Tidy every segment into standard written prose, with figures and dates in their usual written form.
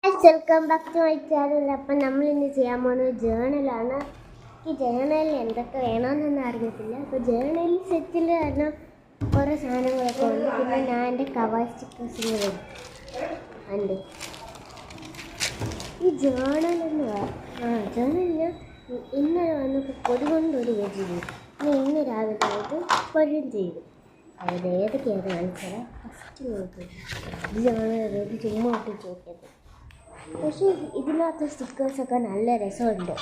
Welcome back to my channel. അപ്പം നമ്മൾ ഇന്ന് ചെയ്യാൻ പോകുന്നത് ജേണലാണ്. ഈ ജേണലിൽ എന്തൊക്കെ വേണമെന്നൊന്നും അറിയത്തില്ല. അപ്പോൾ ജേണലിൽ സെറ്റിൽ കാരണം കുറേ സാധനങ്ങളൊക്കെ ഉണ്ട്. പിന്നെ ഞാൻ എൻ്റെ കവർ സ്റ്റിക്കേഴ്സിന് വരും ഉണ്ട്. ഈ ജേണലെന്ന് ജേണലിന് ഇന്നലെ വന്നപ്പോൾ പൊടി കൊണ്ടൊരു പേജ് ചെയ്തു. ഇന്ന് രാവിലെ ആയിട്ട് പൊടിയും ചെയ്തു. അത് ഏതൊക്കെയാണ് കാണിച്ചാൽ ഫസ്റ്റ് നോക്കി ഇത് ജേണൽ ചുമ്മാ ഒട്ടിച്ച് നോക്കിയത്. പക്ഷേ ഇതിനകത്ത് സ്റ്റിക്കേഴ്സൊക്കെ നല്ല രസമുണ്ട്.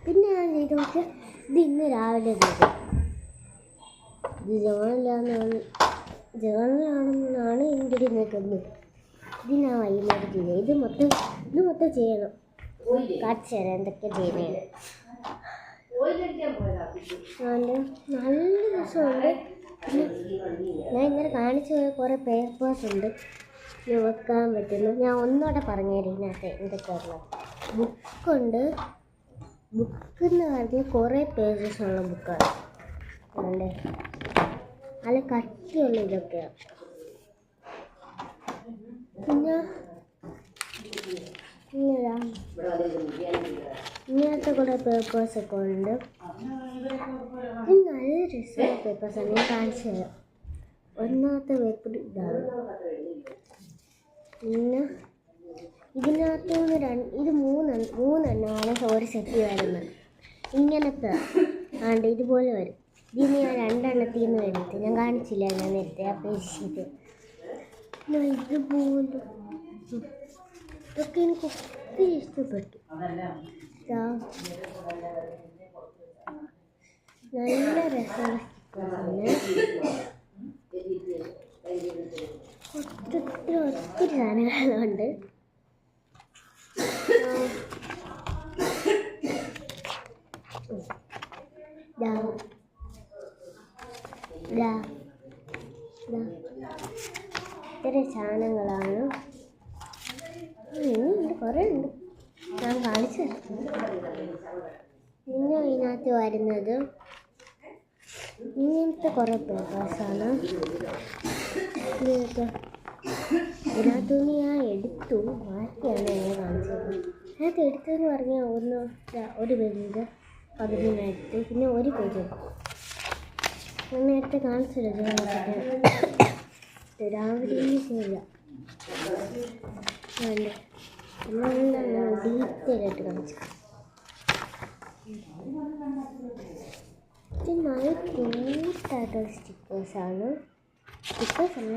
പിന്നെ ഞാൻ ചെയ്തൊക്കെ ഇത് ഇന്ന് രാവിലെ ചെയ്തു. ഇത് ജേണലാണെന്നാണ് എൻ്റെ ഇടയിൽ നിൽക്കുന്നത്. ഇത് ഞാൻ വൈകുന്നേരം ചെയ്തത്. ഇത് മൊത്തം ചെയ്യണം. കാണിച്ചു തരാം എന്തൊക്കെ ചെയ്യുന്നത്. നല്ല രസമുണ്ട്. പിന്നെ ഞാൻ ഇന്നലെ കാണിച്ചു പോയ കുറേ പേപ്പേഴ്സ് ഉണ്ട് വെക്കാൻ പറ്റുന്നു. ഞാൻ ഒന്നുകൂടെ പറഞ്ഞുതരാം. ഇതിനകത്ത് എന്തൊക്കെയാണ് ബുക്കുണ്ട്. ബുക്കെന്ന് പറഞ്ഞാൽ കുറേ പേജസ് ഉള്ള ബുക്കാണ്. അതുകൊണ്ട് നല്ല കട്ടിയുള്ള ഇതൊക്കെയാണ്. പിന്നെ ഇങ്ങനത്തെ കുറേ പേപ്പേഴ്സൊക്കെ ഉണ്ട്. നല്ല രസമുള്ള പേപ്പേഴ്സാണ്. ഞാൻ കാണിച്ചു തരാം. ഒന്നാമത്തെ പേപ്പർ ഇതാണ്. പിന്നെ ഇതിനകത്തുനിന്ന് ഇത് മൂന്നെണ്ണമാണ് ഒരു സെറ്റ് വരുന്നത്. ഇങ്ങനത്തെ ഇതുപോലെ വരും. ഇതിന് ഞാൻ രണ്ടെണ്ണത്തിൽ നിന്ന് വരുന്നത് ഞാൻ കാണിച്ചില്ല. ഞാൻ നേരത്തെ ആ പേശിയിട്ട് ഇതുപോലെ ഇതൊക്കെ എനിക്ക് ഒത്തിരി ഇഷ്ടപ്പെട്ടു. നല്ല രസമാണ്. ഒത്തിരി സാധനങ്ങളുണ്ട്. ഇത്ര സാധനങ്ങളാണ്. ഇനിയുണ്ട്, കുറേ ഉണ്ട്. ഞാൻ കാണിച്ചു തരാം. പിന്നെ ഇതിനകത്ത് വരുന്നത് ഇങ്ങനത്തെ കുറേ പേപ്പേഴ്സാണ്. ഇതിനകത്തുനിന്ന് ഞാൻ എടുത്തു മാറ്റിയാണ് ഞാൻ കാണിച്ചത്. അതിനകത്ത് എടുത്തതെന്ന് പറഞ്ഞാൽ ഒരു പേജിൻ്റെ പകുതി എടുത്ത് പിന്നെ ഒരു പേജ് എടുത്തു. ഞാൻ നേരത്തെ കാണിച്ചത് രാവിലെ ചെയ്യില്ല. നല്ല ഡീറ്റെയിൽ ആയിട്ട് കാണിച്ചു. ഇത് നല്ല ക്യൂട്ടായിട്ടുള്ള സ്റ്റിക്കേഴ്സാണ്. സ്റ്റിക്കേഴ്സല്ല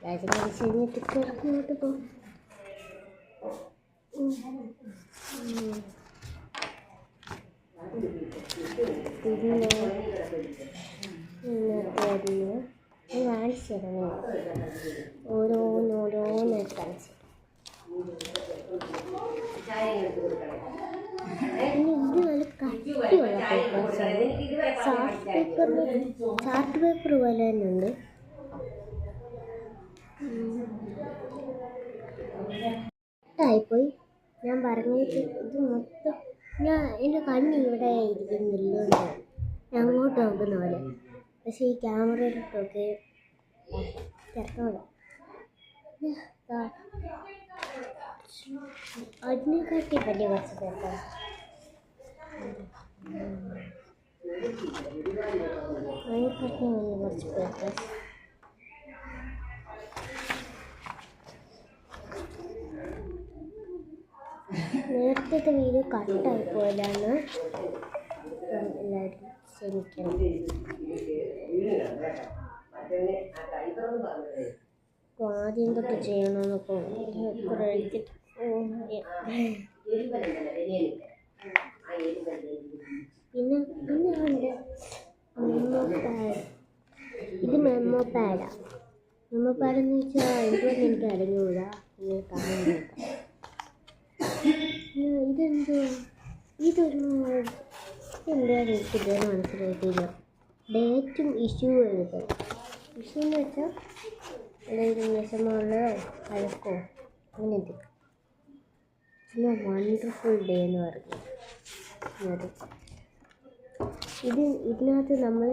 രാജ്യം കാണിച്ച് കഴിഞ്ഞിട്ട് ഇങ്ങോട്ട് പോകും. പിന്നെ വരുന്നു ഞാൻ കാണിച്ചു തരണം. ഓരോന്നായിട്ട് കാണിച്ചു. പിന്നെ ഇത് നല്ല കട്ടിയുള്ള പേപ്പേഴ്സാണ്. ചാർട്ട് പേപ്പർ പോലെ തന്നെ ഉണ്ട്. ായിപ്പോയി ഞാൻ പറഞ്ഞിട്ട്. ഇത് മൊത്തം എൻ്റെ കണ്ണ് ഇവിടെ ഇരിക്കുന്നില്ല. ഞാൻ അങ്ങോട്ട് നോക്കുന്ന പോലെ. പക്ഷേ ഈ ക്യാമറയിലിട്ടൊക്കെ തിരക്കോളാം. അതിനെക്കാട്ടി വലിയ കുറച്ച് പേപ്പർ നേരത്തെ വീഡിയോ കട്ടായി പോയതാണ്. എല്ലാവരും ക്ഷമിക്കണം. ആദ്യം തൊട്ട് ചെയ്യണമെന്നൊക്കെ പിന്നെ ഉണ്ട് മെമ്മോ പാഡ്. ഇത് മെമ്മോ പാഡാണ്. മെമ്മോ പാഡെന്ന് വെച്ചാൽ എന്തുകൊണ്ട് എനിക്ക് അറിഞ്ഞുകൂടാ. ഇതൊരു എന്തായാലും എനിക്കിതുവരെ മനസ്സിലായിട്ടില്ല. ഡേറ്റും ഇഷ്യൂ എഴുതും. ഇഷ്യൂ എന്ന് വെച്ചാൽ എന്തെങ്കിലും വിഷമമുള്ളോ അഴക്കോ അങ്ങനെയൊക്കെ. പിന്നെ വണ്ടർഫുൾ ഡേ എന്ന് പറഞ്ഞു. ഇതിനകത്ത് നമ്മൾ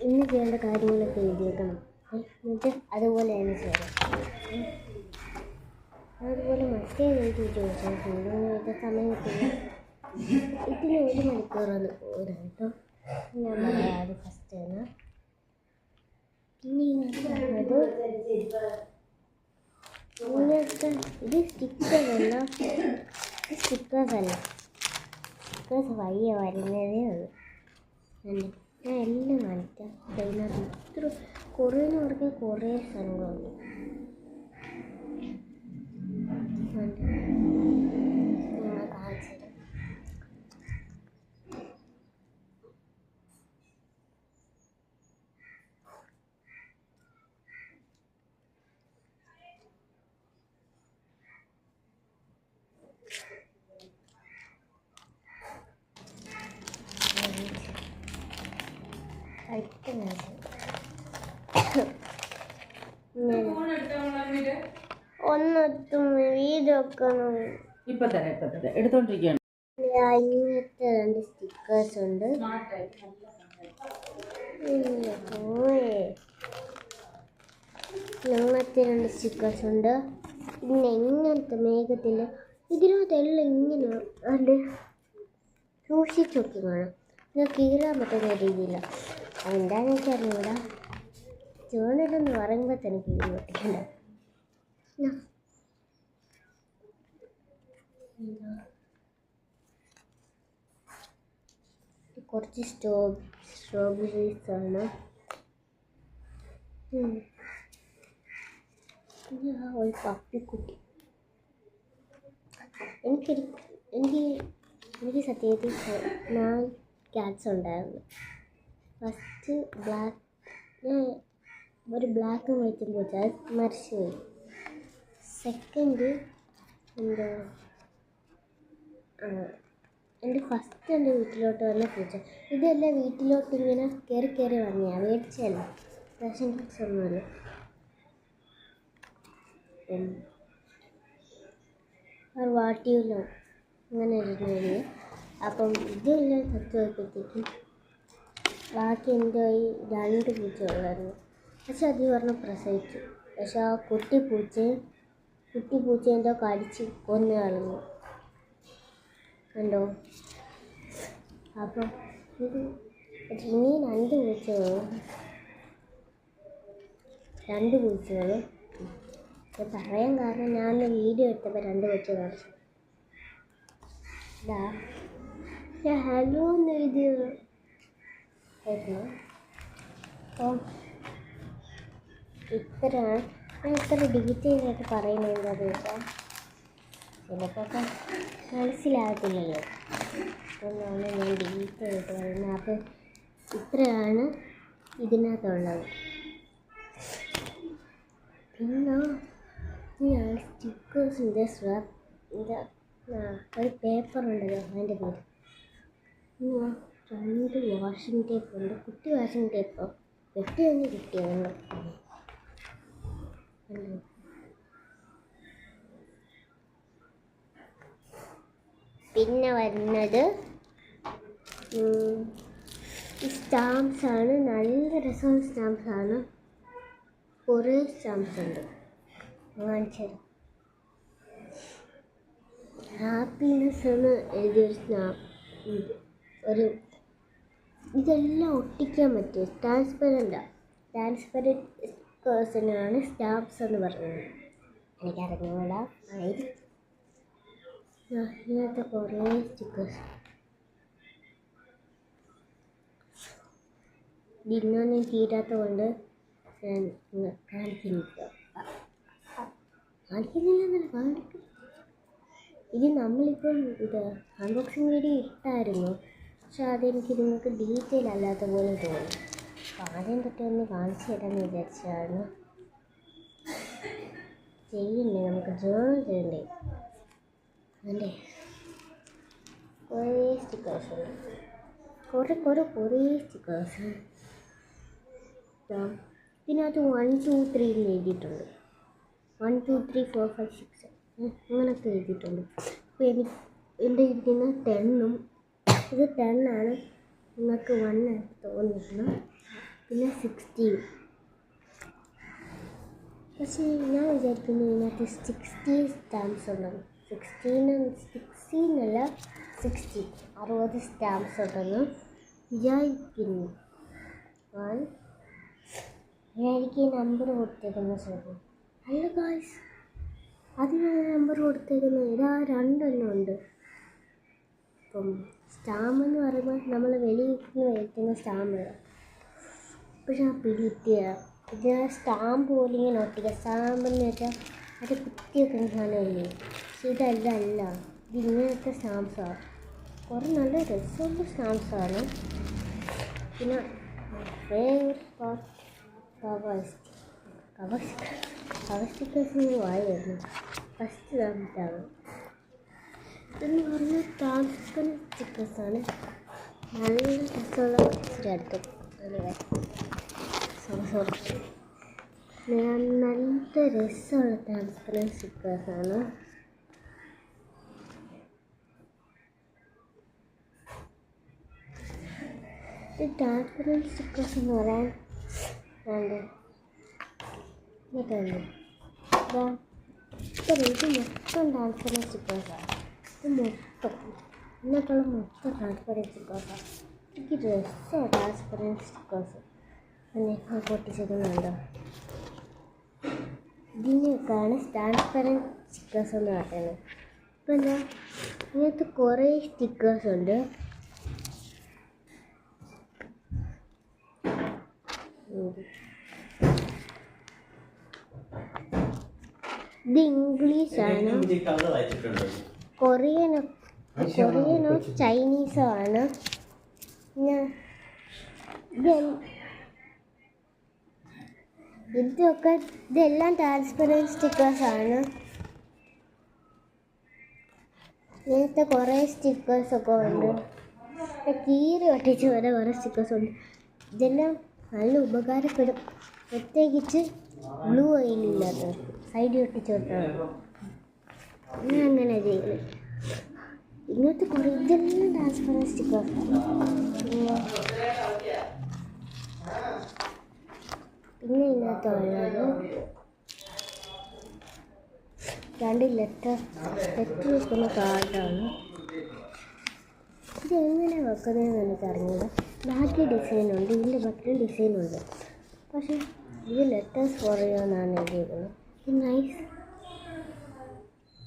ഇന്ന് ചെയ്യേണ്ട കാര്യങ്ങളൊക്കെ എഴുതിയേക്കണം. എന്നിട്ട് അതുപോലെ തന്നെ ചെയ്യണം. അതുപോലെ മറ്റേ വീട്ടിൽ ചോദിച്ചാൽ ഇത് സമയം കിട്ടില്ല. ഇതിന് 1 മണിക്കൂറൊന്ന് പോരാ കേട്ടോ. ഞാൻ പറയാം അത് ഫസ്റ്റ് തന്നെ. പിന്നെ ഇങ്ങനത്തെ ഇത് സ്റ്റിക്കേഴ്സല്ല, സ്റ്റിക്കേഴ്സ് വയ്യ വരുന്നതേ ഉള്ളൂ. ഞാൻ എല്ലാം കാണിക്കാം. അതിനകത്ത് ഇത്ര കുറേ എന്ന് പറഞ്ഞാൽ കുറേ സാധനങ്ങളുണ്ട്. കാണിച്ചു തരാം. ഒന്നെത്തും വീടൊക്കെ ഇപ്പൊ തന്നെ എടുത്തോണ്ടിരിക്കുകയാണ്. ഇങ്ങനത്തെ 2 സ്റ്റിക്കേഴ്സ് ഉണ്ട്. അങ്ങനത്തെ 2 സ്റ്റിക്കേഴ്സ് ഉണ്ട്. പിന്നെ ഇങ്ങനത്തെ മേഘത്തിൽ ഇതിനകത്തെല്ലാം ഇങ്ങനെ അത് സൂക്ഷിച്ചൊക്കെ വേണം. ഞാൻ കീറാൻ പറ്റുന്ന രീതിയില്ല. എന്താണെന്ന് വെച്ചാൽ അറിഞ്ഞൂടാ. ജേണലെന്ന് പറയുമ്പോൾ തന്നെ കീറി പറ്റില്ല. കുറച്ച് സ്ട്രോബെറീസ് ആണ്. ഒരു പപ്പിക്കുട്ടി. എനിക്ക് സത്യത്തിൽ 4 ക്യാറ്റ്സ് ഉണ്ടായിരുന്നു. ഫസ്റ്റ് ഒരു ബ്ലാക്ക് ആൻഡ് വൈറ്റും പൂച്ച, അത് മരിച്ചുപോയി. സെക്കൻഡ് എന്താ എൻ്റെ വീട്ടിലോട്ട് വന്ന പൂച്ച. ഇതെല്ലാം വീട്ടിലോട്ട് ഇങ്ങനെ കയറി വന്നതാണ്, മേടിച്ചല്ല, റേഷൻ ബോക്സ് ഒന്നുമല്ല. അത് വാട്ടിയല്ലോ അങ്ങനെ ഇരുന്നത്. അപ്പം ഇതെല്ലാം ചത്തുപോയപ്പോഴത്തേക്കും ബാക്കി എൻ്റെ ഈ 2 പൂച്ചകളായിരുന്നു. പക്ഷെ അത് പറഞ്ഞ് പ്രസവിച്ചു. പക്ഷെ ആ കുട്ടി പൂച്ച എന്തോ കടിച്ച് കൊന്നു കളഞ്ഞു കണ്ടോ. അപ്പം ഇത് ഇനി 2 പൂച്ചകൾ ഇത് പറയാൻ കാരണം ഞാൻ വീഡിയോ എടുത്തപ്പോൾ 2 പൂച്ച കാണിച്ചു. ഹലോ എന്ന് ഇത് കേട്ടോ. അപ്പം ഞാൻ ഇത്ര ഡീറ്റെയിൽ ആയിട്ട് പറയുന്നത് എന്താണെന്ന് വെച്ചാൽ ചിലപ്പോൾ മനസ്സിലാകത്തില്ലല്ലോ. അതുകൊണ്ടാണ് ഞാൻ ഡീറ്റെയിൽ ആയിട്ട് പറയുന്നത്. അപ്പം ഇത്രയാണ് ഇതിനകത്തുള്ളത്. പിന്നെ ഞാൻ സ്റ്റിക്കേഴ്സിൻ്റെ ഒരു പേപ്പറുണ്ടല്ലോ അതിൻ്റെ പേര്. 2 വാഷിംഗ് ടേപ്പ് ഉണ്ട്. കുട്ടി വാഷിംഗ് ടേപ്പോ വെട്ടി തന്നെ കിട്ടിയതുണ്ട്. പിന്നെ വരുന്നത് സ്റ്റാമ്പ്സാണ്. നല്ല രസമുള്ള സ്റ്റാമ്പ്സാണ്. കുറേ സ്റ്റാമ്പ്സ് ഉണ്ട്. കാണിച്ചു തരാം. ഹാപ്പിനെസ് എന്ന് എഴുതിയൊരു ഇതെല്ലാം ഒട്ടിക്കാൻ പറ്റും. ട്രാൻസ്പെറൻറ്റ് സ്റ്റിക്കേഴ്സിനാണ് സ്റ്റാമ്പ്സ് എന്ന് പറയുന്നത്. എനിക്കറിഞ്ഞൂടാ. ഇങ്ങനത്തെ കുറേ സ്റ്റിക്കേഴ്സ് ഇന്നൊന്നും തീരാത്ത കൊണ്ട് ഞാൻ കാണിക്കുന്നില്ല. ഇത് നമ്മളിപ്പം അൺബോക്സിങ് വീഡിയോ ഇട്ടായിരുന്നു. പക്ഷെ അതെനിക്ക് നിങ്ങൾക്ക് ഡീറ്റെയിൽ അല്ലാത്ത പോലെ തോന്നി. ആദ്യം തൊട്ട് ഒന്ന് കാണിച്ചു തരാമെന്ന് വിചാരിച്ചാണ്. ചെയ്യണ്ടേ, നമുക്ക് ജേണൽ ചെയ്യണ്ടേ. അല്ലേ കുറേ സ്റ്റിക്കേഴ്സ് ഉണ്ട്. കുറേ സ്റ്റിക്കേഴ്സ്. ഇതിനകത്ത് 1 2 3 എഴുതിയിട്ടുണ്ട്. 1 2 3 4 5 6 അങ്ങനെയൊക്കെ എഴുതിയിട്ടുണ്ട്. അപ്പോൾ എൻ്റെ ഇരിക്കുന്ന 10ഉം ഇത് 10 ആണ്. നിങ്ങൾക്ക് 1 തോന്നിക്കണം. പിന്നെ 16 പക്ഷേ ഞാൻ വിചാരിക്കുന്നു ഇതിനകത്ത് 60 സ്റ്റാമ്പ്സ് ഉണ്ടെന്ന്. 16 അല്ല 60 സ്റ്റാമ്പ്സ് ഉണ്ടെന്ന് വിചാരിക്കുന്നു. എനിക്ക് ഈ നമ്പർ കൊടുത്തേക്കുന്ന ശരി അല്ല ഗായ്സ്, അതിനാണ് നമ്പർ കൊടുത്തേക്കുന്നത്. ഇതാ 2 ഉണ്ട്. ഇപ്പം സ്റ്റാമ്പ് എന്ന് പറയുമ്പോൾ നമ്മൾ വെളിയിൽ നിന്ന് മേടിക്കുന്ന സ്റ്റാമ്പ്. പക്ഷെ ആ പിടിക്കുക ഇതിന് സ്റ്റാമ്പ് പോലെ ഇങ്ങനെ ഒട്ടിക്കുക. സ്റ്റാമ്പെന്ന് വെച്ചാൽ അത് കുത്തി വെക്കുന്ന സാധനമില്ലേ. പക്ഷെ ഇതല്ല, ഇതിങ്ങനത്തെ സ്റ്റാമ്പ്സാണ്. കുറേ നല്ല രസമുള്ള സ്റ്റാമ്പ്സാണ്. പിന്നെ കവർ സ്റ്റിക്കേഴ്സിന് വായിരുന്നു ഫസ്റ്റ് സ്റ്റാമ്പാണ്. ഇതെന്ന് പറഞ്ഞാൽ ട്രാൻസ്പെറൻറ്റ് സ്റ്റിക്കേഴ്സാണ്. നല്ല രസമുള്ള അടുത്തും നല്ല രസമുള്ള ട്രാൻസ്പെറൻറ്റ് സ്റ്റിക്കേഴ്സാണ്. ഈ ട്രാൻസ്പെറൻറ്റ് സ്റ്റിക്കേഴ്സ് എന്ന് പറയാൻ ഇത് മൊത്തം ട്രാൻസ്പെറൻറ്റ് സ്റ്റിക്കേഴ്സാണ്. എന്നിട്ടുള്ള മൊത്തം ട്രാൻസ്പെറൻറ്റ് സ്റ്റിക്കേഴ്സാണ്. എനിക്ക് രസമാണ് ട്രാൻസ്പെറൻറ്റ് സ്റ്റിക്കേഴ്സ്. പിന്നെ പൊട്ടിച്ചേക്കുന്നുണ്ടോ? ഇതിനൊക്കെയാണ് ട്രാൻസ്പെറൻറ്റ് സ്റ്റിക്കേഴ്സ് എന്ന് പറയുന്നത്. ഇപ്പം എന്താ ഇങ്ങനത്തെ കുറേ സ്റ്റിക്കേഴ്സ് ഉണ്ട്. ഇത് ഇംഗ്ലീഷാണ്, കൊറിയനോ ചൈനീസോ ആണ്. പിന്നെ ഇതെല്ലാം ട്രാൻസ്പെറൻറ്റ് സ്റ്റിക്കേഴ്സാണ്. ഇങ്ങനത്തെ കുറേ സ്റ്റിക്കേഴ്സൊക്കെ ഉണ്ട്. കീറി ഒട്ടിച്ച് വരെ കുറേ സ്റ്റിക്കേഴ്സ് ഉണ്ട്. ഇതെല്ലാം നല്ല ഉപകാരപ്പെടും. പ്രത്യേകിച്ച് ബ്ലൂ ഓയിലില്ലാത്ത സൈഡിൽ ഒട്ടിച്ച് വിട്ടാൽ ഞാൻ അങ്ങനെ ചെയ്യുന്നത്. ഇങ്ങനത്തെ കുറേ ഇതെല്ലാം ട്രാൻസ്പെറൻറ്റ് സ്റ്റിക്കേഴ്സാണ്. പിന്നെ ഇതിനകത്തുള്ളത് 2 ലെറ്റർ വെക്കുന്ന കാർഡാണ്. ഇത് എങ്ങനെ വെക്കുന്നതെന്ന് എനിക്കറിഞ്ഞില്ല. ബാക്കി ഡിസൈനുണ്ട്, ഇതിൻ്റെ ബാക്കി ഡിസൈനുണ്ട്. പക്ഷേ ഇത് ലെറ്റേഴ്സ് ഫോർ യു എന്നാണ് എഴുതിയിരിക്കുന്നത്. ഇത്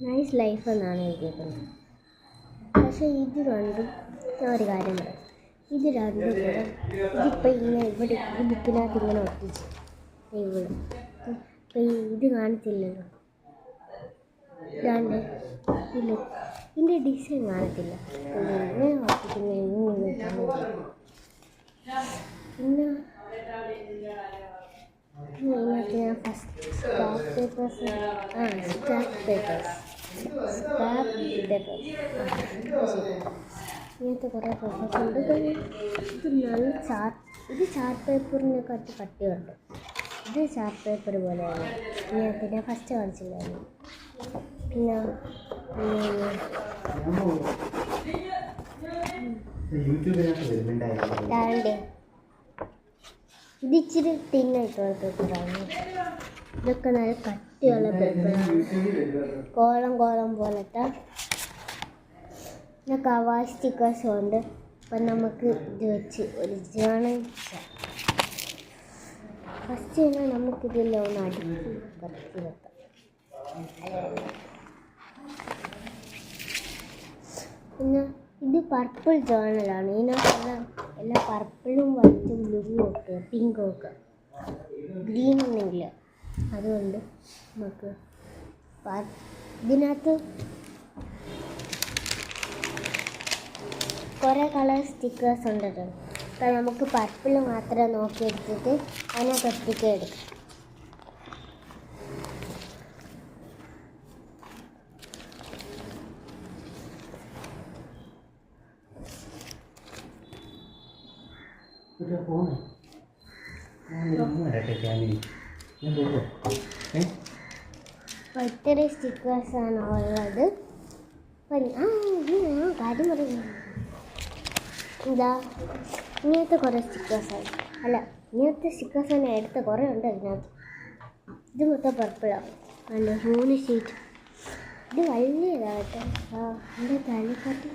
നൈസ് ലൈഫ് എന്നാണ് എഴുതിയിരിക്കുന്നത്. പക്ഷേ ഇത് രണ്ടും ഞാൻ ഒരു കാര്യം പറയാം. ഇത് രണ്ടും കൂടെ ഇതിപ്പോൾ ഇങ്ങനെ ഇവിടെ ഈ ബുക്കിനകത്ത് ഇങ്ങനെ ഒട്ടിച്ച് ഇവിടെ ഇപ്പം ഇത് കാണത്തില്ലല്ലോ. ഇതാണ്ട് ഇല്ല, ഇതിൻ്റെ ഡിസൈൻ കാണത്തില്ല. ഇങ്ങനെ ഒട്ടിക്കുന്നത് ഇങ്ങനെ. പിന്നെ ഇതിനകത്ത് ഞാൻ ഫസ്റ്റ് സ്ക്രാപ്പ് പേപ്പേഴ്സ് ഇങ്ങനത്തെ കുറേ പേപ്പേഴ്സ് ഉണ്ട്. ഇത് നല്ല ഇത് ചാർട്ട് പേപ്പറിനെക്കാട്ടി കട്ടിയുണ്ട്. ഇത് ചാർട്ട് പേപ്പർ പോലെയാണ്. പിന്നെ ഫസ്റ്റ് കാണിച്ചില്ലായിരുന്നു. പിന്നെ ഇത് ഇച്ചിരി തിന്നായിട്ടുള്ള പേപ്പറാണ്. ഇതൊക്കെ നല്ല കട്ടിയുള്ള പേപ്പറാണ്. കോളം പോലത്തെ. പിന്നെ കവർ സ്റ്റിക്കേഴ്സും ഉണ്ട്. അപ്പം നമുക്ക് ഇത് വെച്ച് ഒരു ജേണൽ ഫസ്റ്റ് തന്നെ നമുക്കിതെല്ലാം ഒന്ന് അടുക്കി വരച്ച് വെക്കാം. പിന്നെ ഇത് പർപ്പിൾ ജേണലാണ്. ഇതിനകത്ത് എല്ലാം പർപ്പിളും വൈറ്റും ബ്ലൂവും ഒക്കെ പിങ്കും ഒക്കെ, ഗ്രീനൊന്നുമില്ല. അതുകൊണ്ട് നമുക്ക് ഇതിനകത്ത് കുറേ കളർ സ്റ്റിക്കേഴ്സ് ഉണ്ടല്ലോ. അപ്പം നമുക്ക് പർപ്പിൾ മാത്രമേ നോക്കിയെടുത്തിട്ട് അതിനകത്ത് ഒട്ടിക്ക് എടുക്കാം. ഒത്തിരി സ്റ്റിക്കേഴ്സാണ് ഉള്ളത്. കാര്യം പറയുന്നു. എന്താ ഇങ്ങനത്തെ കുറേ സ്റ്റിക്കേഴ്സാണ്. ഇങ്ങനത്തെ സ്റ്റിക്കേഴ്സാണ് എടുത്ത കുറേ ഉണ്ട് അതിനകത്ത്. ഇത് മൊത്തം പർപ്പിളാണ്. അല്ല 3 ഷീറ്റ്. ഇത് വലിയതാകട്ടെ. എൻ്റെ തലക്കട്ടി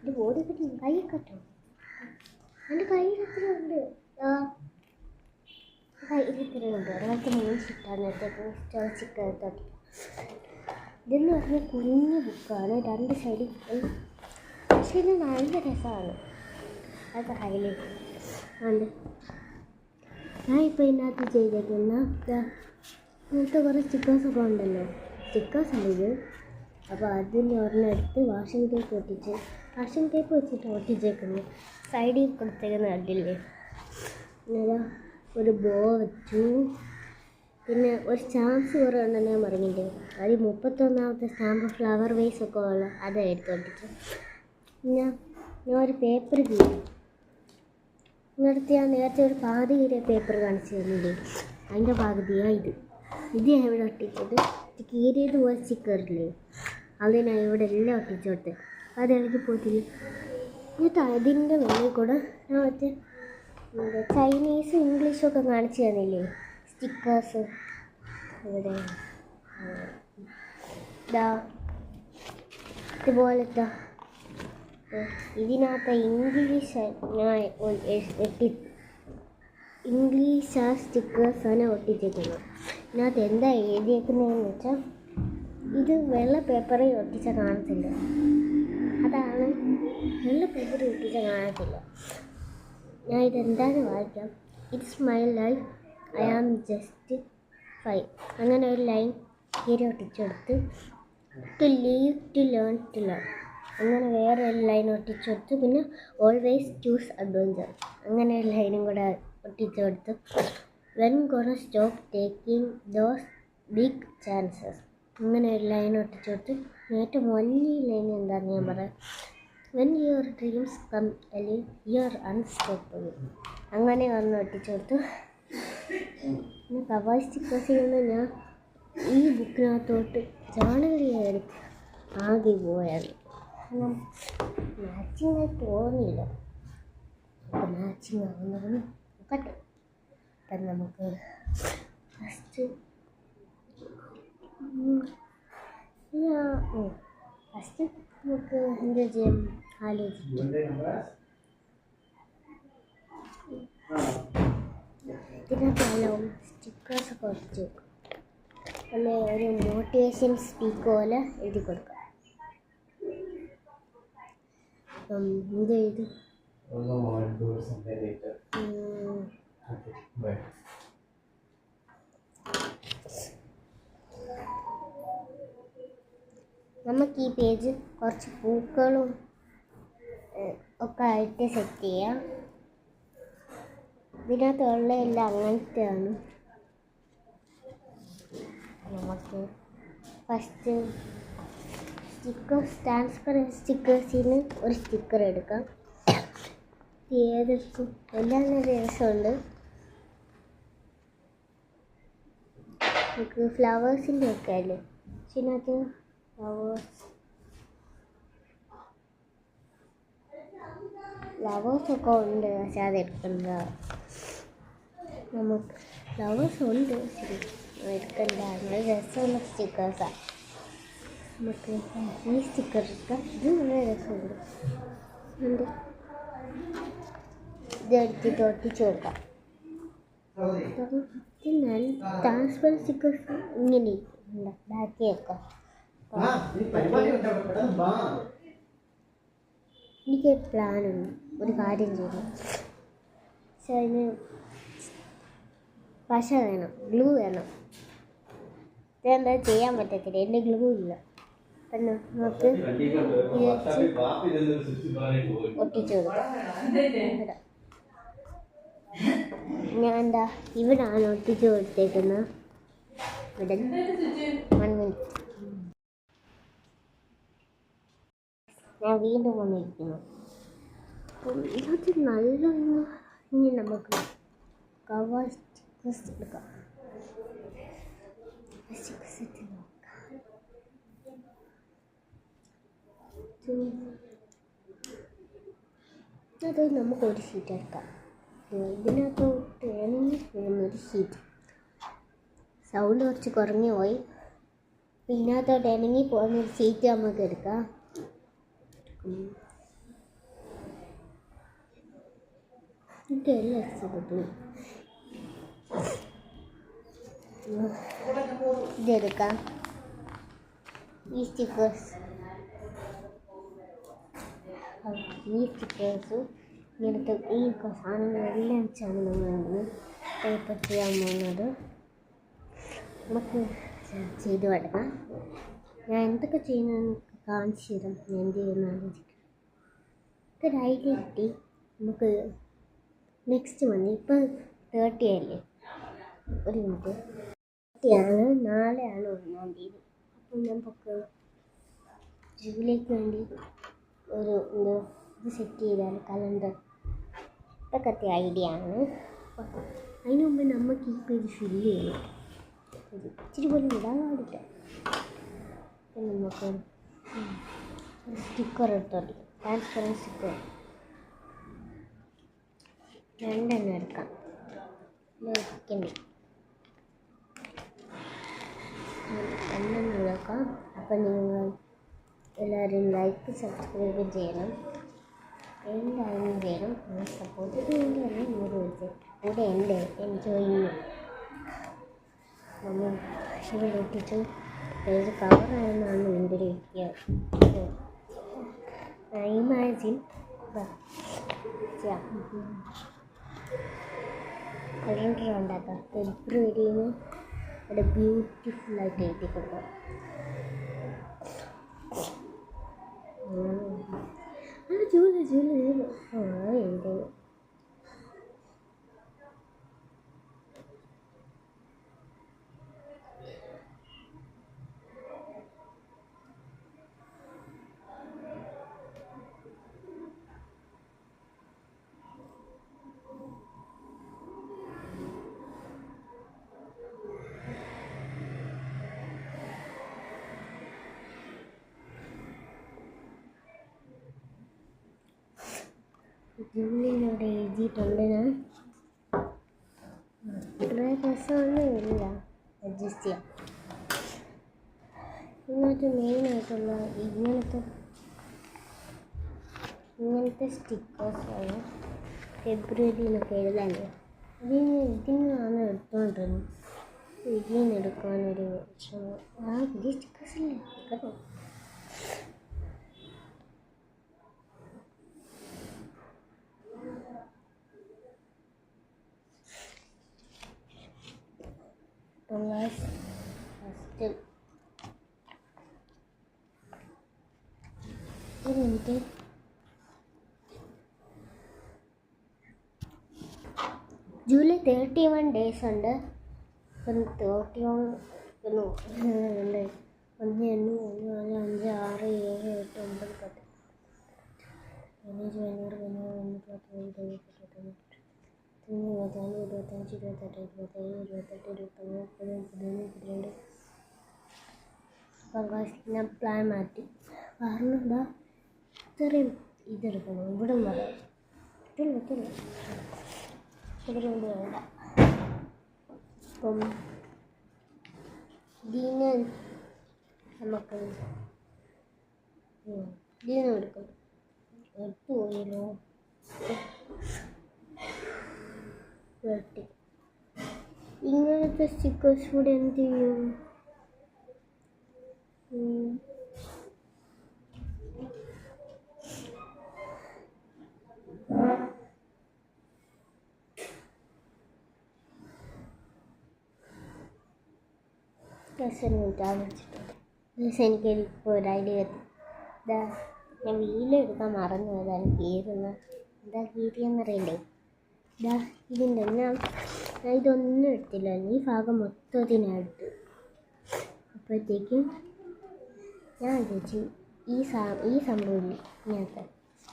ഇത് ബോഡി കട്ടി കൈ കട്ടോ. എൻ്റെ കയ്യിൽ എത്ര ഉണ്ട്? കയ്യിൽ എത്ര ഉണ്ട്? ഒരാൾക്ക് 3 ഷീറ്റാണ് എടുത്തേക്ക് ചിക്കൻ. ഇതെന്ന് പറഞ്ഞാൽ കുഞ്ഞു ബുക്കാണ്. 2 സൈഡിൽ പക്ഷേ ഇത് നല്ല രസമാണ്. അതൊക്കെ ഹൈലൈറ്റ് ഉണ്ട്. ഞാൻ ഇപ്പോൾ ഇതിനകത്ത് ചെയ്തേക്കുന്ന ഇങ്ങനത്തെ കുറേ സ്റ്റിക്കേഴ്സൊക്കെ ഉണ്ടല്ലോ. സ്റ്റിക്കേഴ്സ് ഉണ്ട് ഇത്. അപ്പോൾ അതിൻ്റെ ഒരെണ്ണെടുത്ത് വാഷിംഗ് ടേപ്പ് വെച്ചിട്ട് ഒട്ടിച്ചേക്കുന്നു. സൈഡിൽ കൊടുത്തേക്കുന്ന കണ്ടില്ലേ. പിന്നെ ഒരു ബോ വെച്ചു. പിന്നെ ഒരു സ്റ്റാമ്പ്സ് കുറേ ഉണ്ടെന്ന് ഞാൻ പറഞ്ഞില്ലേ. അത് 31ാമത്തെ സ്റ്റാമ്പ് ഫ്ലവർ വേസൊക്കെ ഉള്ള അതാണ് എടുത്തൊട്ടിച്ച്. പിന്നെ ഞാൻ ഒരു പേപ്പർ കീറി. ഇങ്ങനത്തെ ഞാൻ നേരത്തെ ഒരു പാതി കീറിയ പേപ്പർ കാണിച്ചു തന്നില്ലേ, അതിൻ്റെ പകുതിയാണ് ഇത് ഞാൻ ഇവിടെ ഒട്ടിച്ചത്. ഇത് കീറിയത് പോലെ സ്റ്റിക്കറില്ലേ, അത് ഞാൻ ഇവിടെ എല്ലാം ഒട്ടിച്ചു കൊടുത്തത്. അത് എനിക്ക് പോയിട്ടില്ല. എന്നിട്ട് അതിൻ്റെ മുകളിൽ കൂടെ ഞാൻ മറ്റേ ചൈനീസും ഇംഗ്ലീഷും ഒക്കെ കാണിച്ചു തന്നില്ലേ സ്റ്റിക്കേഴ്സ്. ഇവിടെ ഇതുപോലത്തെ ഇതിനകത്ത് ഇംഗ്ലീഷ് ആ സ്റ്റിക്കേഴ്സാണ് ഒട്ടിച്ചേക്കുന്നത്. ഇതിനകത്ത് എന്താ എഴുതിയേക്കുന്നതെന്ന് വെച്ചാൽ ഇത് വെള്ള പേപ്പറിൽ ഒട്ടിച്ചാൽ കാണത്തില്ല. അതാണ് വെള്ള പേപ്പറിൽ ഒട്ടിച്ചാൽ കാണത്തില്ല. ഞാൻ ഇതെന്താണെന്ന് വായിക്കാം. It's my life, I am just 5. അങ്ങനെ ഒരു ലൈൻ കീറി ഒട്ടിച്ചെടുത്ത്. ടു ലീവ് ടു ലേൺ അങ്ങനെ വേറെ ഒരു ലൈൻ ഒട്ടിച്ചെടുത്ത്. പിന്നെ ഓൾവേസ് ചൂസ് അഡ്വഞ്ചർ അങ്ങനെ ഒരു ലൈനും കൂടെ ഒട്ടിച്ചെടുത്ത്. When gonna stop taking those big chances അങ്ങനെ ഒരു ലൈൻ ഒട്ടിച്ചെടുത്ത്. ഏറ്റവും വലിയ ലൈൻ എന്താണെന്ന് ഞാൻ പറയാം. When your dreams come alive your unstoppable അങ്ങനെ വന്ന് ഒട്ടിച്ചെടുത്തു. പിന്നെ കവായ് സ്റ്റിക്കേഴ്സിൽ നിന്ന് ഞാൻ ഈ ബുക്കിനകത്തോട്ട് ജേണലിയെടുത്ത് ആകെ പോയാണ്. മാച്ചിങ്ങായി തോന്നിയില്ല. അപ്പോൾ മാച്ചിങ് ആവുന്നതെന്ന് നോക്കട്ടെ. അപ്പം നമുക്ക് ഫസ്റ്റ് നമുക്ക് എന്താ ചെയ്യാം ആലോചിക്കും. ഇതിനകത്തെല്ലാം സ്റ്റിക്കേഴ്സൊക്കെ ഒട്ടിച്ച് വെക്കും. അല്ലെ ഒരു മോട്ടിവേഷൻ സ്പീക്ക് പോലെ എഴുതി കൊടുക്കാം. ഇത് എഴുതി നമുക്ക് ഈ പേജ് കുറച്ച് പൂക്കളും ഒക്കെ ആയിട്ട് സെറ്റ് ചെയ്യാം. ഇതിനകത്തുള്ള എല്ലാം അങ്ങനത്തെയാണ്. നമുക്ക് ഫസ്റ്റ് ട്രാൻസ്പെറൻറ്റ് സ്റ്റിക്കേഴ്സിൽ നിന്ന് ഒരു സ്റ്റിക്കർ എടുക്കാം. ഏതെടുക്കും? എല്ലാം നല്ല രസമുണ്ട്. നമുക്ക് ഫ്ലവേഴ്സിൻ്റെ ഒക്കെ അല്ലേ. ഇതിനകത്ത് ഫ്ലവേഴ്സൊക്കെ ഉണ്ട്. പക്ഷെ അതെടുക്കണ്ട. നമുക്ക് ഫ്ലവേഴ്സ് ഉണ്ട്, ശരി എടുക്കണ്ട. നല്ല രസമുള്ള സ്റ്റിക്കേഴ്സാണ്. നമുക്ക് ഈ സ്റ്റിക്കർ എടുക്കാം. ഇത് നല്ല രസമുണ്ട്. ഇതെടുത്തിട്ട് ഒട്ടിച്ച് കൊടുക്കാം. എന്നാൽ ട്രാൻസ്പെറൻറ്റ് സ്റ്റിക്കേഴ്സ് ഇങ്ങനെ ബാക്കി വെക്കാം. എനിക്ക് പ്ലാനുണ്ട്, ഒരു കാര്യം ചെയ്യണം. പക്ഷെ അതിന് പശ വേണം, ഗ്ലൂ വേണം. ഇതെന്താ ചെയ്യാൻ പറ്റത്തില്ല, എൻ്റെ ഗ്ലൂ ഇല്ല. അപ്പം നമുക്ക് ഒട്ടിച്ചു കൊടുക്കാം. ഞാൻ എന്താ ഇവിടാണ് ഒട്ടിച്ചു കൊടുത്തേക്കുന്നത്. ഇവിടെ 1 മിനിറ്റ് ഞാൻ വീണ്ടും വന്നിരിക്കുന്നു. അപ്പം ഇതിനകത്ത് നല്ല ഇനി നമുക്ക് കവർ സ്റ്റിക്കേഴ്സ് എടുക്കാം. സ്റ്റിക്കേഴ്സ് എടുത്ത് നോക്കാം. അത് നമുക്കൊരു ഷീറ്റ് എടുക്കാം. ഇതിനകത്തോട്ട് വേണമെങ്കിൽ 3 ഷീറ്റ് സൗണ്ട് കുറച്ച് കുറഞ്ഞു പോയി. ഇതിനകത്തോട്ട് ഇണങ്ങി പോകുന്നൊരു സീറ്റ് നമുക്ക് എടുക്കാം. ഇതെല്ലാം ഇഷ്ടപ്പെട്ടു. ഇതെടുക്കാം. ഈ സ്റ്റിക്കേഴ്സ് ഇങ്ങനത്തെ ഈ സാധനങ്ങളെല്ലാം വെച്ചാണ് നമ്മൾ പേപ്പർ ചെയ്യാൻ പോകുന്നത്. നമുക്ക് ചെയ്ത് തുടങ്ങാം. ഞാൻ എന്തൊക്കെ ചെയ്യുന്നതെന്ന് കാണിച്ചു തരാം. ഞാൻ എന്ത് ചെയ്യുന്ന ആലോചിക്കാം. ഒരു ഐഡിയ കിട്ടി. നമുക്ക് നെക്സ്റ്റ് മന്ത് ഇപ്പം 30 ആയില്ലേ, ഒരു മിനിറ്റ്, 30 നാളെയാണ് 1-ാം തീയതി. അപ്പം നമുക്ക് ജൂലൈക്ക് വേണ്ടി ഒരു ഇത് സെറ്റ് ചെയ്താൽ കലണ്ടർ. ഇതൊക്കെ ഐഡിയ ആണ്. അതിന് മുമ്പ് നമുക്ക് ഈ പേജ് ഫില്ല് ചെയ്യണം. ഇച്ചിരി പോലും ഇടാൻ പാടില്ല. അപ്പം നമുക്ക് ഒരു സ്റ്റിക്കർ എടുത്തോളി. ട്രാൻസ്പെറൻറ്റ് സ്റ്റിക്കർ 2 എടുക്കാം. ഇരിക്കണ്ടേ 2 എടുക്കാം. അപ്പം നിങ്ങൾ എല്ലാവരും ലൈക്ക് സബ്സ്ക്രൈബ് ചെയ്യണം, എന്തായാലും ചെയ്യണം. സപ്പോർട്ട് ചെയ്യുന്നത് തന്നെ 100 വെച്ച് കൂടെ ഉണ്ട് എൻജോയിങ്. നമ്മൾ ഇവിടെ ഇട്ടിട്ട് പേജ് കവറായെന്നാണ് എൻ്റെ ഒരു ഇമാജിൻ. കലണ്ടർ ഉണ്ടാക്കാം. ഫെബ്രുവരിന്ന് അവിടെ ബ്യൂട്ടിഫുള്ളായിട്ട് എഴുതി കൊടുക്കാം. ജൂലൈ എഴുതി ജൂലിനോട് എഴുതിയിട്ടുണ്ട്. ഞാൻ ഇത്ര രസമൊന്നും ഇല്ല, അഡ്ജസ്റ്റ് ചെയ്യാം. ഇതിനകത്ത് മെയിനായിട്ടുള്ള ഇങ്ങനത്തെ സ്റ്റിക്കേഴ്സാണ് ഫെബ്രുവരിയിലൊക്കെ എഴുതാനേ. ഇതിനാണ് എടുത്തോണ്ടിരുന്നത്. ഇതിന് എടുക്കാനൊരു വിഷമം. പുതിയ സ്റ്റിക്കേഴ്സില്ലേ കേട്ടോ. ഫസ്റ്റ് ഒരു മിനിറ്റ്. ജൂലൈ 31 ഡേയ്സ് ഉണ്ട്. ഇപ്പം 31 1 2 1 3 4 5 6 7 8 9 10 15 16 17 18 19 20 21 25 26 27 28 29 ഞാൻ പ്ലാൻ മാറ്റി. കാരണം എന്താ ഇത്രയും ഇതെടുക്കണം. ഇവിടെ വരാം ഇവിടെ വേണ്ട. അപ്പം ഇതിന് നമുക്ക് ഇതിന് എടുക്കണം. എടുത്തു പോയല്ലോ. ഇങ്ങനത്തെ സ്റ്റിക്കേഴ്സ് കൂടെ എന്ത് ചെയ്യും? എനിക്കിപ്പോൾ ഒരു ഐഡിയ എത്തി. ഞാൻ വീലെടുക്കാൻ മറന്നു പോയതാണ്. കീറുന്ന എന്താ കീറിയെന്നറിയണ്ടേ. ഇതിൻ്റെ ഞാൻ ഇതൊന്നും എടുത്തില്ല. ഈ ഭാഗം മൊത്തത്തിനെടുത്ത് അപ്പോഴത്തേക്കും ഞാൻ വിചാരിച്ചു ഈ സംഭവമില്ല ഇങ്ങനത്തെ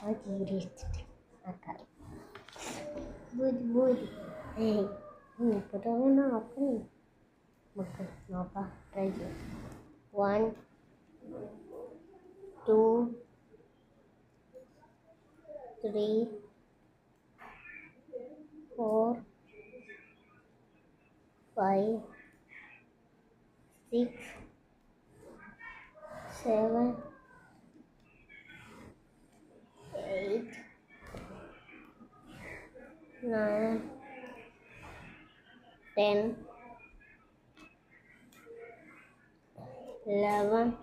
അത് കീറി വെച്ചിട്ട് ആക്കാം. ഇപ്പോൾ നോക്കണേ. നമുക്ക് നോക്കാം, ട്രൈ ചെയ്യാം. 1 2 3 4 5 6, 7, 8, 9, 10, 11,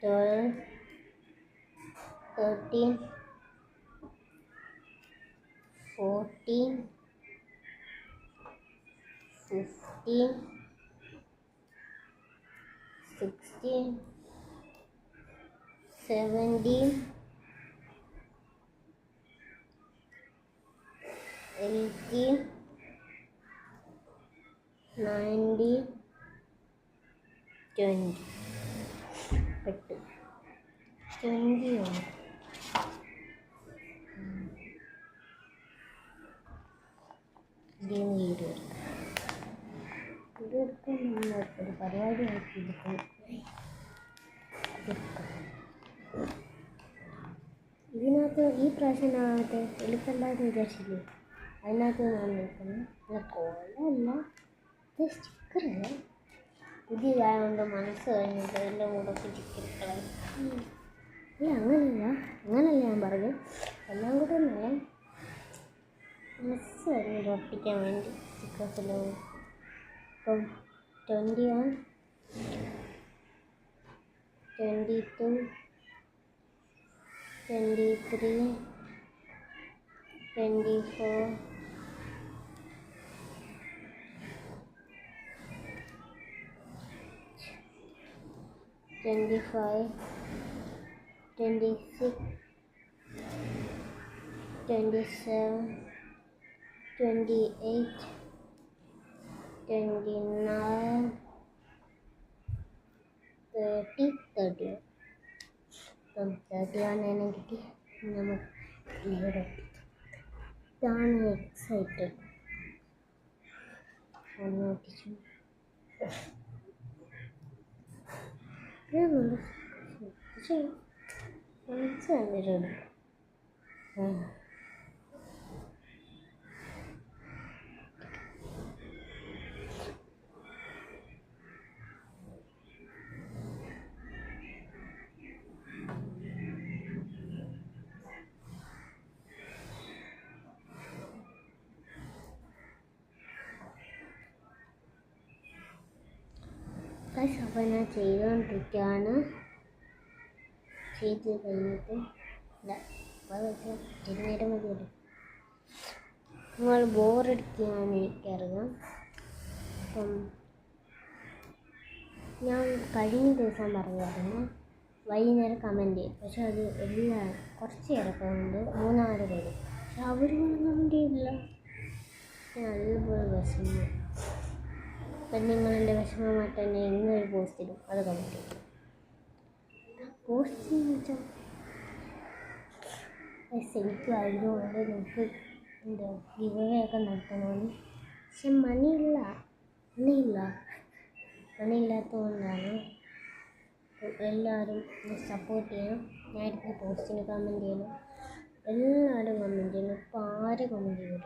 12, 13, 14, 15, 16, 17, 18, 19, 20. 21. ഇതിന് വീഡിയോ എടുക്കാൻ ഒരു പരിപാടി ആക്കിയെടുക്കും. ഇതിനകത്ത് ഈ പ്രാവശ്യം ആകട്ടെ എടുക്കണ്ടെന്ന് വിചാരിച്ചില്ലേ, അതിനകത്ത് ഞാൻ നിൽക്കുന്നത് അല്ല കോലല്ല, ഇത് സ്റ്റിക്കറല്ല. പുതിയതായതുകൊണ്ട് മനസ്സ് കഴിഞ്ഞിട്ട് എല്ലാം കൂടെ സ്റ്റിക്കറുകളായി. അങ്ങനല്ല ഞാൻ പറഞ്ഞത്, എല്ലാം കൂടെ ഒന്നല്ല, മനസ്സ് കഴിഞ്ഞിട്ട് ഒട്ടിക്കാൻ വേണ്ടി സ്റ്റിക്കേഴ്സെല്ലാം. ഇപ്പം 21, 22, 23, 24, 25, 26, 27, 28, 29, 30, 31. ഇപ്പം 31 തന്നെ കിട്ടി. നമുക്ക് ഇവിടെ ഇതാണ് എക്സൈറ്റഡ്. ഒന്ന് ഒട്ടിച്ചു. മനസ്സിലായി. അപ്പോൾ ഞാൻ ചെയ്തുകൊണ്ടിരിക്കുകയാണ്. ചെയ്ത് കഴിഞ്ഞിട്ട് നേരം മതിയല്ലോ. നിങ്ങൾ ബോറടിക്കുകയാണ് എനിക്കറിയാം. അപ്പം ഞാൻ കഴിഞ്ഞ ദിവസം പറഞ്ഞായിരുന്നു വൈകുന്നേരം കമൻറ്റ് ചെയ്യും, പക്ഷെ അത് കുറച്ച് പേരൊക്കെ ഉണ്ട്, 3-4 പേര്, പക്ഷെ അവരൊന്നും കമൻറ്റ് ചെയ്തില്ല. നല്ലപോലെ വിഷമം. അപ്പം നിങ്ങളെൻ്റെ വിഷമം മാറ്റാൻ ഇന്നൊരു പോസ്റ്റ് ഇടും, അത് കമൻറ്റ് ചെയ്യും. പോസ്റ്റ് എന്ന് വെച്ചാൽ എനിക്ക് ആയതുകൊണ്ട് നമുക്ക് എന്താ ഗിവവേയൊക്കെ നടത്തണമെന്ന്, പക്ഷെ മണിയില്ലാത്തതുകൊണ്ടാണ്. എല്ലാവരും സപ്പോർട്ട് ചെയ്യണം. ഞാൻ എടുക്കുന്ന പോസ്റ്റിന് കമൻറ്റ് ചെയ്യണം, എല്ലാവരും കമൻറ്റ് ചെയ്യണം. ഇപ്പോൾ ആരും കമൻറ്റ് ചെയ്തില്ല.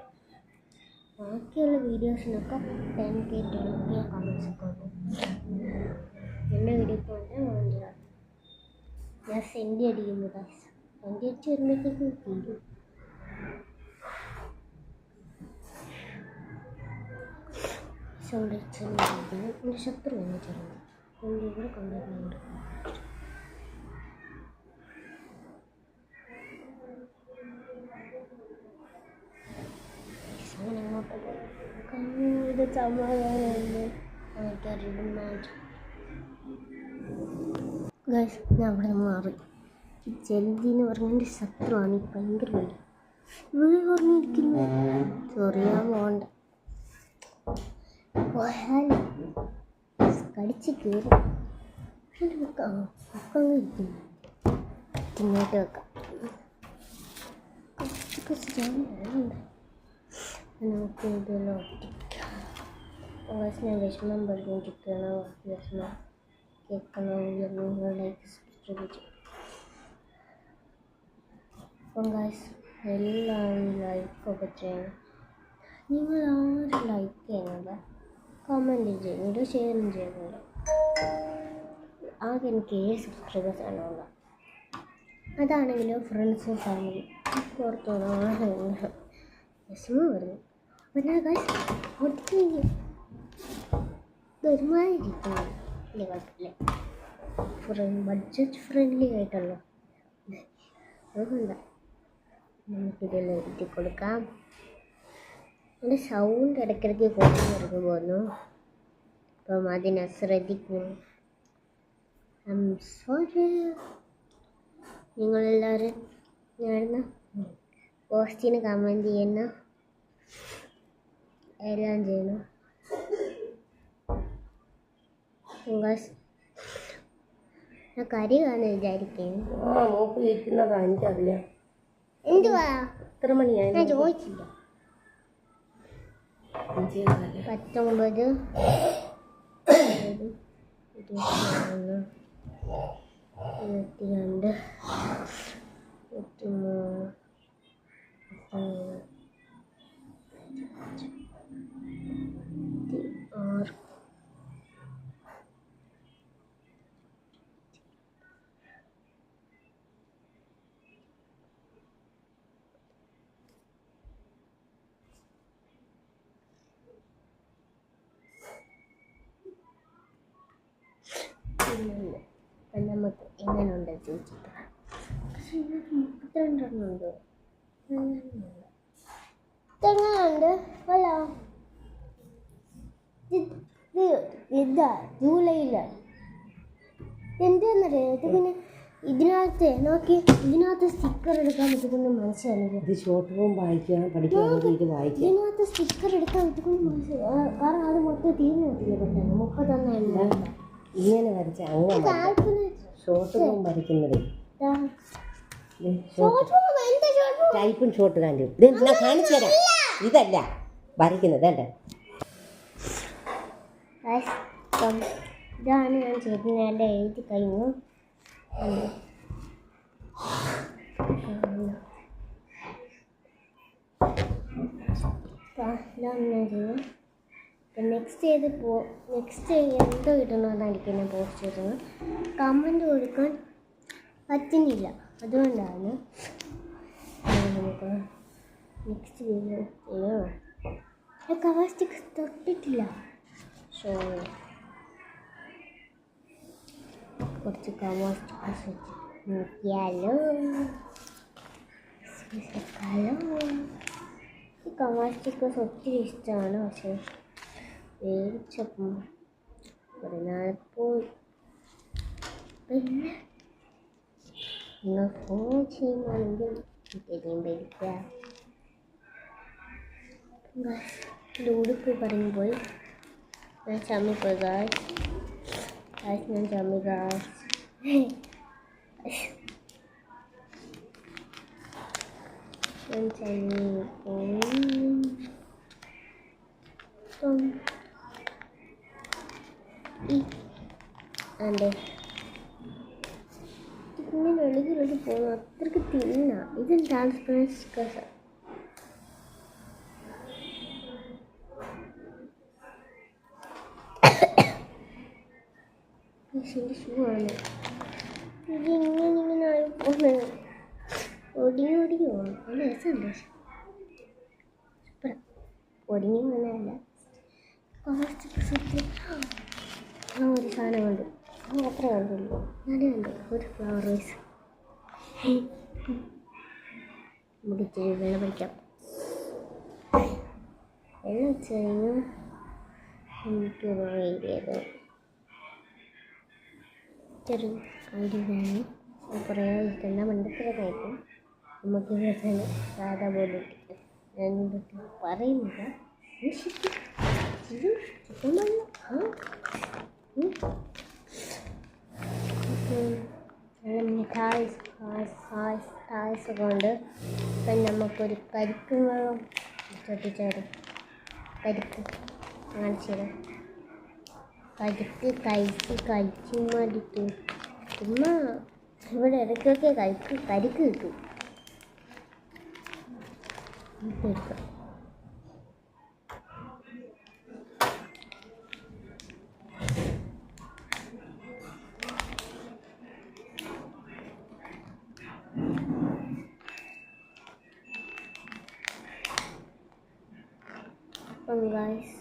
ബാക്കിയുള്ള വീഡിയോസിനൊക്കെ 10K 20K കമൻസൊക്കെ ഉണ്ട്. എൻ്റെ വീഡിയോക്ക് വേണ്ടി കമൻറ്റ് ചെയ്യണം. ഞാൻ സെൻഡ് അടിക്കുന്നു. സെൻഡ് അടിച്ച് വരുമ്പോഴത്തേക്കും തീരും. എൻ്റെ ശത്രു വന്നിട്ടുണ്ട്. എൻ്റെ ഇവിടെ കൊണ്ടുവരുന്നുണ്ട്. അങ്ങനെ അങ്ങോട്ട് പോയി ഇത് സമാധാനമുണ്ട്. ഗൈസ്, ഞാൻ അവിടെ നിന്ന് മാറി. ഈ ജലതി എന്ന് പറഞ്ഞ എൻ്റെ ശത്രുവാണ്. ഈ ഭയങ്കര പേടി ഇവിടെ പറഞ്ഞിരിക്കുന്നു. ചൊറിയാൻ പോകണ്ട, പോയാൽ കടിച്ച് കയറും. ഉക്കങ്ങ് ഇരിക്കുന്നു. ഇങ്ങോട്ട് വെക്കാം. കുറച്ച് നമുക്ക് ഇതെല്ലാം ഒട്ടിക്കാം. ഞാൻ വിഷമം പറഞ്ഞിരിക്കണോ, വിഷമം കേൾക്കണമെങ്കിൽ നിങ്ങൾ ലൈക്ക് സബ്സ്ക്രൈബ് ചെയ്യും. അപ്പം ഗൈസ്, എല്ലാവരും ലൈക്കൊക്കെ ചെയ്യണം. നിങ്ങൾ ആരും ലൈക്ക് ചെയ്യുന്നില്ല. കമൻറ്റ് ചെയ്യുന്നുണ്ട്, ഷെയറും ചെയ്യുന്നുണ്ട്. ആകെ എനിക്ക് 7 സബ്സ്ക്രൈബേഴ്സാണ് ഉള്ളത്. അതാണെങ്കിലും ഫ്രണ്ട്സും ഫാമിലി പുറത്തോളം വിഷമം വരുന്നു. അപ്പം ഞാൻ ഒത്തിരി ഒരുമാതിരിക്കുന്നു. വലിയ കുഴപ്പമില്ല, ബഡ്ജറ്റ് ഫ്രണ്ട്ലി ആയിട്ടല്ലോ. അതുകൊണ്ടാണ് നമുക്കിതെല്ലാം എഴുതി കൊടുക്കാം. എൻ്റെ സൗണ്ട് ഇടയ്ക്കിടയ്ക്ക് കുറഞ്ഞിറങ്ങി പോകുന്നു. അപ്പം അതിനെ ശ്രദ്ധിക്കുന്നു. സോറി. നിങ്ങളെല്ലാവരും ഞാൻ പോസ്റ്റിന് കമൻറ്റ് ചെയ്യുന്ന എല്ലാം ചെയ്യണം. ഞാൻ കരയുവാന്ന് വിചാരിക്കുന്നു. നോക്ക് ഇരിക്കുന്നതാ, എനിക്കറിയാം. എന്തുവാ എത്ര മണിയായി? ഞാൻ ചോദിച്ചില്ല. 19, 20, 21, 22, 23, 26. അപ്പം നമുക്ക് എങ്ങനെയുണ്ട് ചോദിച്ചിട്ട്. പക്ഷെ ഇതിനകത്ത് 32 ഉണ്ട്. ഇതെങ്ങനെയുണ്ട്? ഹലോ, ഇതാ ജൂലൈയിൽ എന്താന്നറിയാം. ഇത് പിന്നെ ഇതിനകത്ത് നോക്കി, ഇതിനകത്ത് സ്റ്റിക്കർ എടുക്കാൻ പറ്റുന്ന മനസ്സിലായില്ല. ഇത് ഷോർട്ട് ഫോം വായിക്കാൻ പഠിക്കാൻ ഇത് വായിക്കാം. ഇതിനകത്ത് സ്റ്റിക്കർ എടുക്കാൻ പറ്റുന്ന മനസ്സിലായി. കാരണം അത് മൊത്തം തീർന്നു നോക്കില്ല പെട്ടെന്ന് 31 ഇങ്ങനെ വരച്ച അങ്ങനെ ഷോർട്ട് ഫോം വരയ്ക്കുന്നത്. ടൈപ്പും ഷോർട്ട് ഹാൻഡും ഇത് ഞാൻ കാണിച്ചു തരാം. ഇതല്ല വരയ്ക്കുന്നത് വേണ്ട. ഇതാണ് ഞാൻ ചെയ്തത്. എഴുതി കഴിഞ്ഞു. നെക്സ്റ്റ് എന്തോ ഇടണമെന്നായിരിക്കും ഞാൻ പോസ്റ്റ് ചെയ്തത്. കമൻറ്റ് കൊടുക്കാൻ പറ്റുന്നില്ല, അതുകൊണ്ടാണ് നമുക്ക് നെക്സ്റ്റ് വീഡിയോ ചെയ്യണം. കവർ സ്റ്റിക്ക് തൊട്ടിട്ടില്ല. സോ കുറച്ച് കവർ സ്റ്റിക്കേഴ്സ് വെച്ച് നോക്കിയാലോ. ഈ കവർ സ്റ്റിക്കേഴ്സ് ഒത്തിരി ഇഷ്ടമാണ്. പക്ഷേ മേടിച്ചപ്പം ഒരു നാളെപ്പോൾ പിന്നെ നിങ്ങൾ ഫോൺ ചെയ്യുകയാണെങ്കിൽ ഇതെല്ലാം മേടിക്കുക. എൻ്റെ ഉടുപ്പ് പറഞ്ഞു പോയി. ഞാൻ ചമ്മിപ്പോയി ഗായ്സ്. ഞാൻ ചമ്മി ഗായ്സ്. ഞാൻ ചമ്മിപ്പോയി. അതെ, ഇങ്ങനെ ഒഴുകി പോകുന്നു. അത്രയ്ക്ക് തിന്ന. ഇത് ട്രാൻസ്പെറൻറ്റ് സ്റ്റിക്കേഴ്സാണ്. എൻ്റെ ഷൂ ആണ്. ഇതിങ്ങനെ ആയി പോകുന്നത്. ഒടിഞ്ഞു പോകുന്നു. നല്ല രസമുണ്ട്. സൂപ്പർ. ഒടിഞ്ഞു പോകുന്നതല്ല, ഒരു സാധനമുണ്ട്. അത്ര കണ്ടുള്ളൂ. നല്ലതുണ്ട്. ഒരു ഫ്ലവർ വൈസ് മുടിച്ച് വെള്ളം വയ്ക്കാം. വെള്ളം വെച്ച് കഴിഞ്ഞാൽ എനിക്ക് ഏരിയത് ചെറു ഐഡിയാണ്. കുറേ ഇഷ്ടം മണ്ടത്തിലൊക്കെ ആയിരിക്കും. നമുക്ക് ഇവിടെ സാധാ പോലെ ഞാൻ പറയുന്നില്ല. മിഠായിസ് കൊണ്ട് ഇപ്പം നമുക്കൊരു കരിക്കും വെള്ളം ശ്രദ്ധിച്ചാലും കരിക്ക് കാണിച്ചത്. കരിക്ക് കഴിച്ചു മടിക്കും. ചുമ്മാ ഇവിടെ ഇടയ്ക്കൊക്കെ കരിക്ക് കിട്ടും. അപ്പം ഗൈസ്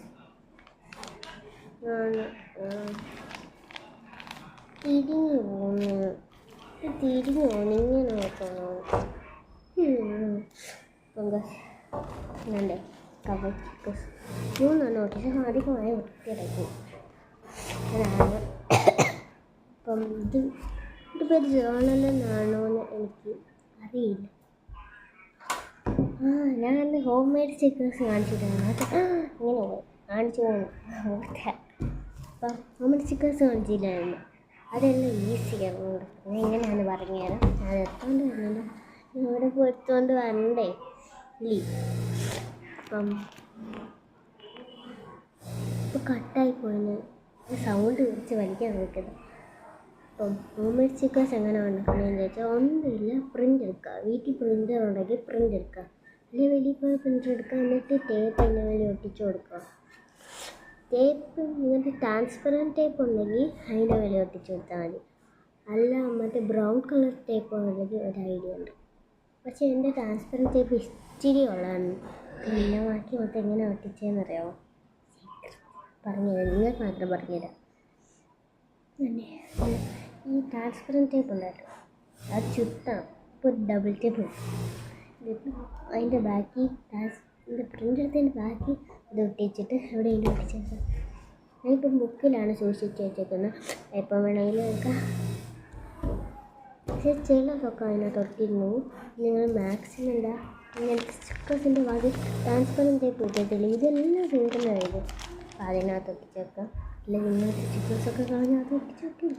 ഞാൻ തിരിഞ്ഞു പോകുന്നു. തിരിഞ്ഞു പോകുന്നു ഇങ്ങനെ നോക്കണോ? അപ്പം ഗൈസ് ഞാൻ്റെ കവർ ചിക്കസ് 3 നോട്ടീസ് അധികമായി വൃത്തിയിടക്കും. അതാണ് അപ്പം ഇത് പേര് ജേണലെന്നാണോ എന്ന് എനിക്ക് അറിയില്ല. ഞാൻ അന്ന് ഹോം മെയ്ഡ് സ്റ്റിക്കേഴ്സ് കാണിച്ചിട്ടാണ് ഇങ്ങനെ പോയി കാണിച്ചു പോകുന്നു. അപ്പം ഹോം മെയ്ഡ് സ്റ്റിക്കേഴ്സ് കാണിച്ചില്ലായിരുന്നു. അതെല്ലാം ഈസിയാണ് കൊടുക്കുന്നത്. എങ്ങനെയാണെന്ന് പറഞ്ഞുതരാം. ഞാൻ എടുത്തോണ്ട് വരുന്നില്ല, ഇവിടെ പോയി എടുത്തോണ്ട് വരണ്ടേ ഇല്ലേ. അപ്പം ഇപ്പോൾ കട്ടായി പോയിന് സൗണ്ട് വെച്ച് വലിക്കാൻ നോക്കുന്നത്. അപ്പം ഹോം മെയ്ഡ് സ്റ്റിക്കേഴ്സ് എങ്ങനെ ഉണ്ടാക്കണമെന്ന് ചോദിച്ചാൽ ഒന്നുമില്ല, പ്രിൻ്റ് എടുക്കുക. വീട്ടിൽ പ്രിൻ്റർ ഉണ്ടെങ്കിൽ പ്രിൻ്റ് എടുക്കുക, അല്ലെങ്കിൽ വലിയ പോയി പ്രിൻ്റർ എടുക്കുക. എന്നിട്ട് ടേപ്പ് അതിൻ്റെ മേലെ ഒട്ടിച്ച് കൊടുക്കുക. ടേപ്പ് ഇങ്ങനത്തെ ട്രാൻസ്പെറൻറ്റ് ടേപ്പ് ഉണ്ടെങ്കിൽ അതിൻ്റെ മേലെ ഒട്ടിച്ച് കൊടുത്താൽ മതി. അല്ല മറ്റേ ബ്രൗൺ കളർ ടേപ്പ് ഉണ്ടെങ്കിൽ ഒരു ഐഡിയ ഉണ്ട്. പക്ഷേ എൻ്റെ ട്രാൻസ്പെറൻറ്റ് ടേപ്പ് ഇച്ചിരി ഉള്ളതാണ്. പിന്നെ ബാക്കി മൊത്തം എങ്ങനെ ഒട്ടിച്ചതെന്നറിയാമോ? പറഞ്ഞുതരാം, നിങ്ങൾക്ക് മാത്രം പറഞ്ഞുതരാം. പിന്നെ ഈ ട്രാൻസ്പെറൻറ്റ് ടേപ്പ് ഉണ്ടായിട്ട് അത് ചുറ്റാം. ഇപ്പോൾ ഡബിൾ ടേപ്പ് അതിൻ്റെ ബാക്കി എൻ്റെ പ്രിൻ്റ് എടുത്തതിൻ്റെ ബാക്കി അത് ഒട്ടിച്ചിട്ട് എവിടെയെങ്കിലും ഒട്ടിച്ചേക്കാം. ഞാനിപ്പം ബുക്കിലാണ് സൂക്ഷിച്ച് വെച്ചേക്കുന്നത്. എപ്പം വേണമെങ്കിലും എടുക്കാം. പക്ഷേ ചിലതൊക്കെ അതിനകത്ത് ഒട്ടിരുന്നു. നിങ്ങൾ മാക്സിമം എന്താ ഇങ്ങനത്തെ സ്റ്റിക്കേഴ്സിൻ്റെ ബാക്കി ട്രാൻസ്പെറൻറ്റ് ടേപ്പ് ഒട്ടിയിട്ടില്ല. ഇതെല്ലാം തീർന്നതായിരുന്നു. അപ്പോൾ അതിനകത്ത് ഒട്ടിച്ചേക്കാം. അല്ലെങ്കിൽ ഇങ്ങനത്തെ സ്റ്റിക്കേഴ്സൊക്കെ കളഞ്ഞാൽ ഒട്ടിച്ച് വെക്കും.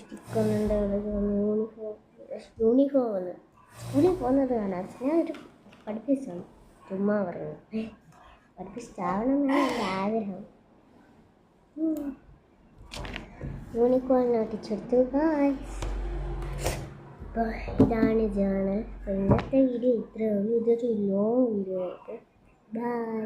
സ്റ്റിക്കറുണ്ട് യൂണിഫോം വന്ന് സ്കൂളിൽ പോകുന്നത് കാണാം. ഞാനൊരു പഠിപ്പിച്ചാണ്, ചുമ്മാ പറഞ്ഞു. പഠിപ്പിച്ചാവണമെന്നാണ് എൻ്റെ ആഗ്രഹം. യൂണിക്കോണിനെ ഒട്ടിച്ചെടുത്തു ഗായ്സ്. അപ്പോൾ ഇതാണ് ജേണൽ. അപ്പോൾ ഇന്നത്തെ വീഡിയോ ഇത്രയേ ഉള്ളൂ. ഇതൊരു ലോങ് വീഡിയോ ആയിട്ട്. ബൈ.